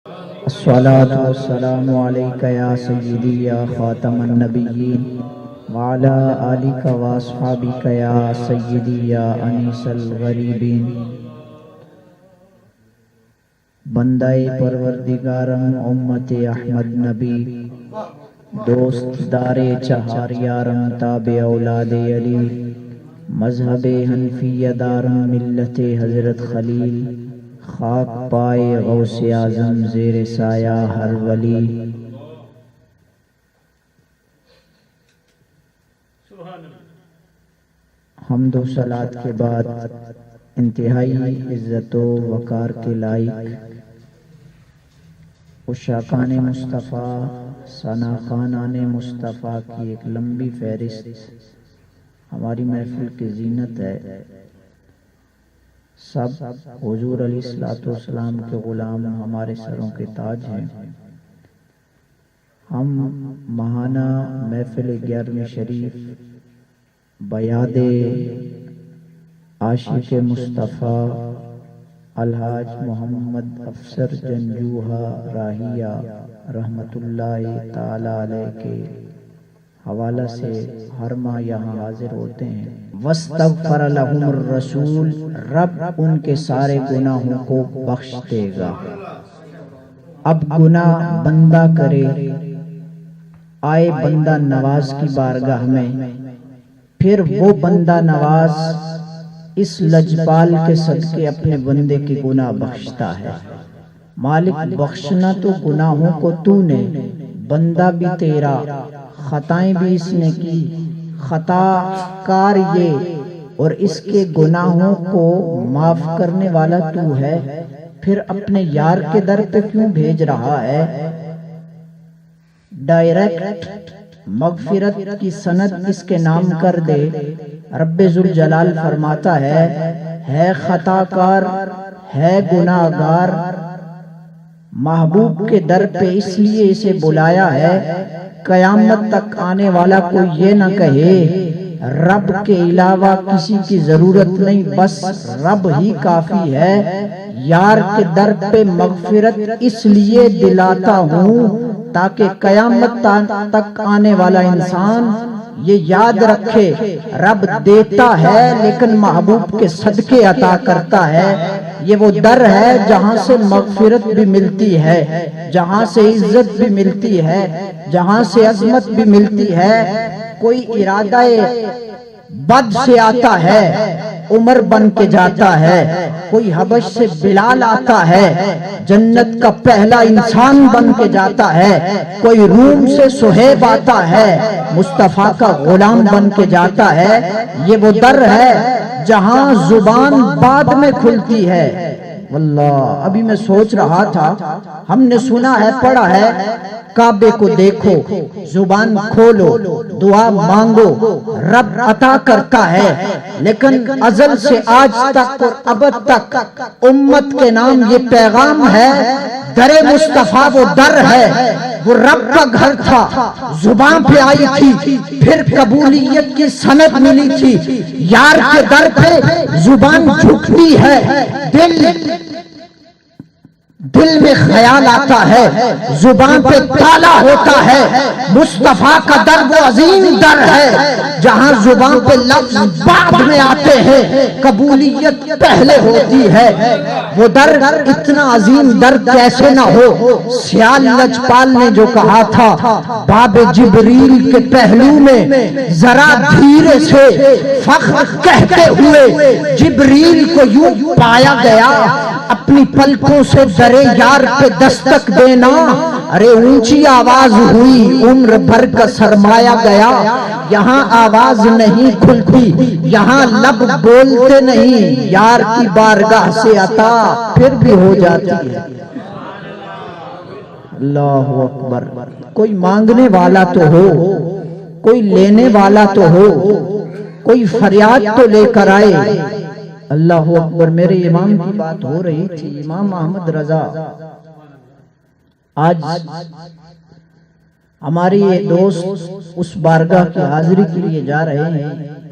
الصلاة والسلام علیک یا سیدی یا خاتم النبیین وعلی آلک واصحابک یا سیدی یا انیس الغریبین۔ بندہ پروردگارم امت احمد نبی، دوست دار چہار یارم تابع اولاد علی، مذہب حنفیہ دارم ملت حضرت خلیل، خاک پائے غوث اعظم زیر سایہ ہر ولی۔ حمد و صلات کے بعد انتہائی عزت و وقار کے لائق عشاقان مصطفیٰ، ثناخوانان مصطفیٰ کی ایک لمبی فہرست ہماری محفل کی زینت ہے۔ سب حضور علیہ السلام کے غلام ہمارے سروں کے تاج ہیں۔ ہم ماہانہ محفل 11ویں شریف بیاد عاشق مصطفیٰ الحاج محمد افسر جنجوہا راہیہ رحمت اللہ تعالی علیہ کے حوالہ سے ہر ماہ یہاں حاضر ہوتے ہیں۔ وَاسْتَغْفَرَ لَهُمُ الرَّسُولُ، رب ان کے سارے گناہوں کو بخش دے گا۔ اب گناہ بندہ کرے، آئے بندہ نواز کی بارگاہ میں، پھر وہ بندہ نواز اس لجپال کے صدقے اپنے بندے کے گناہ بخشتا ہے۔ مالک بخشنا تو گناہوں کو تو نے، بندہ بھی تیرا، خطائیں بھی اس نے کی، خطا کار یہ اور اس کے گناہوں کو معاف کرنے والا تو ہے، پھر اپنے یار کے در پہ کیوں بھیج رہا ہے؟ ڈائریکٹ مغفرت کی سند اس کے نام کر دے۔ رب ذوالجلال فرماتا ہے خطا کار، ہے گناہ گار، محبوب کے در پہ اس لیے اسے بلایا ہے قیامت تک آنے والا کوئی یہ نہ کہے رب کے علاوہ کسی کی ضرورت نہیں، بس رب ہی کافی ہے۔ یار کے در پہ مغفرت اس لیے دلاتا ہوں تاکہ قیامت تک آنے والا انسان یہ یاد رکھے رب دیتا ہے لیکن محبوب کے صدقے عطا کرتا ہے۔ یہ وہ در ہے جہاں سے مغفرت بھی ملتی ہے، جہاں سے عزت بھی ملتی ہے، جہاں سے عظمت بھی ملتی ہے۔ کوئی ارادہ بد سے آتا ہے، عمر بن کے جاتا ہے۔ کوئی حبش سے بلال آتا ہے، جنت کا پہلا انسان بن کے جاتا ہے۔ کوئی روم سے سہیب آتا ہے، مصطفیٰ کا غلام بن کے جاتا ہے۔ یہ وہ در ہے جہاں زبان بعد میں کھلتی ہے۔ واللہ ابھی میں سوچ رہا تھا، ہم نے سنا ہے، پڑھا ہے، کعبے کو دیکھو، زبان کھولو، دعا مانگو، رب عطا کرتا ہے۔ لیکن ازل سے آج تک اور ابد تک امت کے نام یہ پیغام ہے، در مصطفیٰ وہ در ہے، وہ رب کا گھر تھا، زبان پہ آئی تھی، پھر قبولیت کی سند ملی تھی۔ یار کے در پہ زبان جھکتی ہے، دل میں خیال آتا ہے، زبان پہ تالا ہوتا ہے۔ مصطفیٰ کا در وہ عظیم در ہے جہاں زبان پہ لفظ بعد میں آتے ہیں، قبولیت پہلے ہوتی ہے۔ وہ در اتنا عظیم در کیسے نہ ہو؟ سیال لجپال نے جو کہا تھا، باب جبریل کے پہلو میں ذرا دھیرے سے فخر کہتے ہوئے جبریل کو یوں پایا گیا، اپنی پلکوں سے در یار پہ دستک دینا۔ ارے اونچی آواز ہوئی، عمر بھر کا سرمایہ گیا۔ یہاں آواز نہیں کھلتی، یہاں لب بولتے نہیں، یار کی بارگاہ سے عطا پھر بھی ہو جاتی ہے۔ اللہ اکبر۔ کوئی مانگنے والا تو ہو، کوئی لینے والا تو ہو، کوئی فریاد تو لے کر آئے۔ اللہ اکبر۔ میرے امام کی بات ہو رہی تھی، امام احمد رضا۔ آج ہماری یہ دوست اس بارگاہ کی حاضری کے لیے جا رہے ہیں۔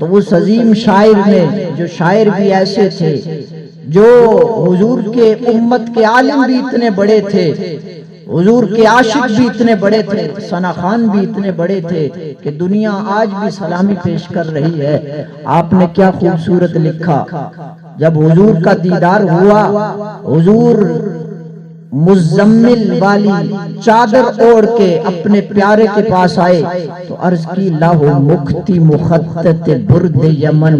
تو اس عظیم شاعر نے، جو شاعر بھی ایسے تھے، جو حضور کے امت کے عالم بھی اتنے بڑے تھے، حضور کے عاشق بھی اتنے بڑے تھے، ثنا خان بھی اتنے بڑے تھے کہ دنیا آج بھی سلامی پیش کر رہی ہے۔ آپ نے کیا خوبصورت لکھا، جب حضور کا دیدار ہوا، حضور مزمل والی چادر اوڑھ کے اپنے پیارے کے پاس آئے تو عرض کی لاہو مکتی مخطط برد یمن،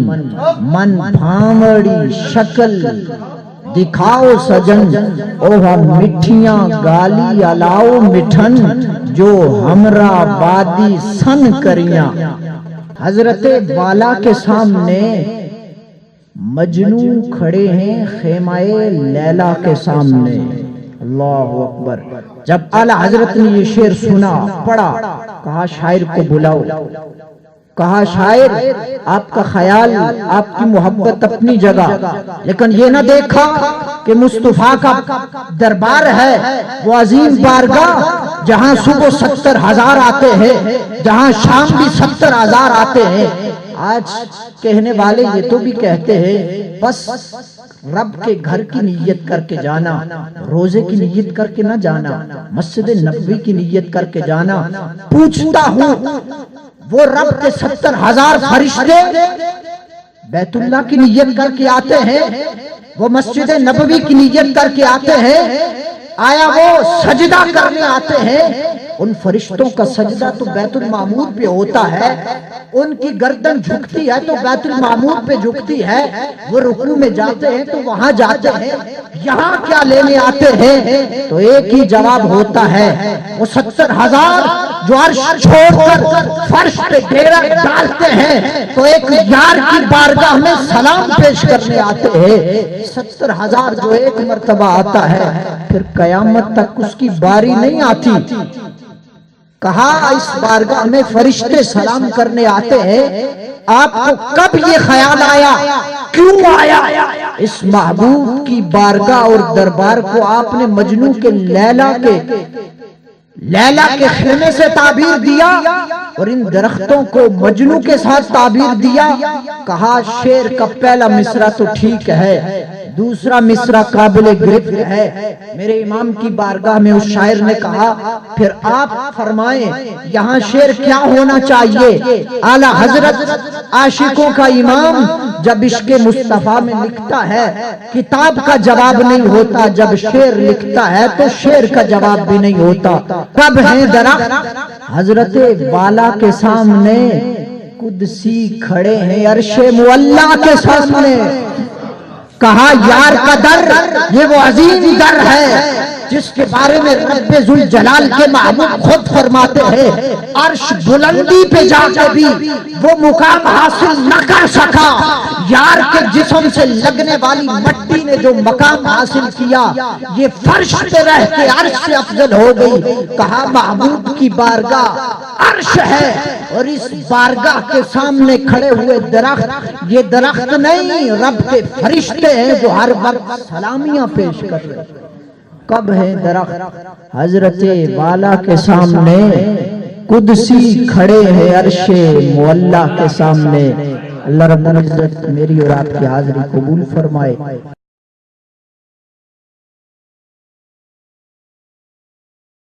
من بھامڑی شکل دکھاؤ سجن، اوہ مٹھیاں گالی الاؤ مٹھن، جو ہمرا بادی سن کریاں۔ حضرت والا کے سامنے مجنون کھڑے ہیں خیمہ لیلا کے سامنے۔ اللہ اکبر۔ جب اعلیٰ حضرت نے یہ شعر سنا، پڑھا، کہا شاعر کو بلاؤ، کہا شاعر آپ کا خیال، آپ کی محبت اپنی جگہ، لیکن یہ نہ دیکھا کہ مصطفیٰ کا دربار ہے، وہ عظیم بارگاہ جہاں صبح 70,000 آتے ہیں، جہاں شام بھی 70,000 آتے ہیں۔ آج کہنے والے یہ تو بھی کہتے ہیں بس رب کے گھر کی نیت کر کے جانا، روزے کی نیت کر کے نہ جانا، مسجد نبوی کی نیت کر کے جانا۔ پوچھتا ہوں وہ رب کے 70,000 فرشتے بیت اللہ کی نیت کر کے آتے ہیں، وہ مسجد نبوی کی نیت کر کے آتے ہیں، آیا وہ سجدہ کرنے آتے ہیں؟ ان فرشتوں کا سجدہ تو بیت المعمور پہ ہوتا ہے، ان کی گردن جھکتی ہے تو بیت المعمور پہ جھکتی ہے، وہ رکوع میں جاتے ہیں تو وہاں جاتے ہیں، یہاں کیا لینے آتے ہیں؟ تو ایک ہی جواب ہوتا ہے، وہ 70,000 جو عرش چھوڑ کر فرش پہ ڈیرا ڈالتے ہیں تو ایک یار کی بارگاہ میں سلام پیش کرنے آتے ہیں۔ 70,000 جو ایک مرتبہ آتا ہے پھر قیامت تک اس کی باری نہیں آتی۔ کہا اس بارگاہ میں فرشتے سلام کرنے آتے ہیں، آپ کو کب یہ خیال آیا، کیوں آیا؟ اس محبوب کی بارگاہ اور دربار کو آپ نے مجنوں کے لیلا کے خیمے سے تعبیر دیا اور ان درختوں کو مجنوں کے ساتھ تعبیر دیا۔ کہا شعر کا پہلا مصرع تو ٹھیک ہے، دوسرا مصرع قابل گرفت ہے۔ میرے امام کی بارگاہ میں اس شاعر نے کہا پھر آپ فرمائیں یہاں شعر کیا ہونا چاہیے؟ اعلیٰ حضرت عاشقوں کا امام جب عشق مصطفیٰ میں لکھتا ہے کتاب کا جواب نہیں ہوتا، جب شعر لکھتا ہے تو شعر کا جواب بھی نہیں ہوتا۔ کب ہیں درخت حضرت والا کے سامنے، قدسی کھڑے ہیں عرش معلا کے سامنے۔ کہا یار کا در یہ وہ عظیم در ہے جس کے بارے میں رب ذوالجلال کے محبوب خود فرماتے ہیں عرش بلندی پہ جا کے بھی وہ مقام حاصل نہ کر سکا، یار کے جسم سے لگنے والی مٹی نے جو مقام حاصل کیا یہ فرش پہ رہ کے عرش سے افضل ہو گئی۔ کہا محبوب کی بارگاہ عرش ہے اور اس بارگاہ کے سامنے کھڑے ہوئے درخت یہ درخت نہیں، رب کے فرشتے ہیں جو ہر وقت سلامیاں پیش کر رہے ہیں۔ کب ہے درخت حضرت والا کے سامنے، قدسی کھڑے ہیں عرش معلا کے سامنے۔ اللہ رب العزت میری اور آپ کی حاضری قبول فرمائے۔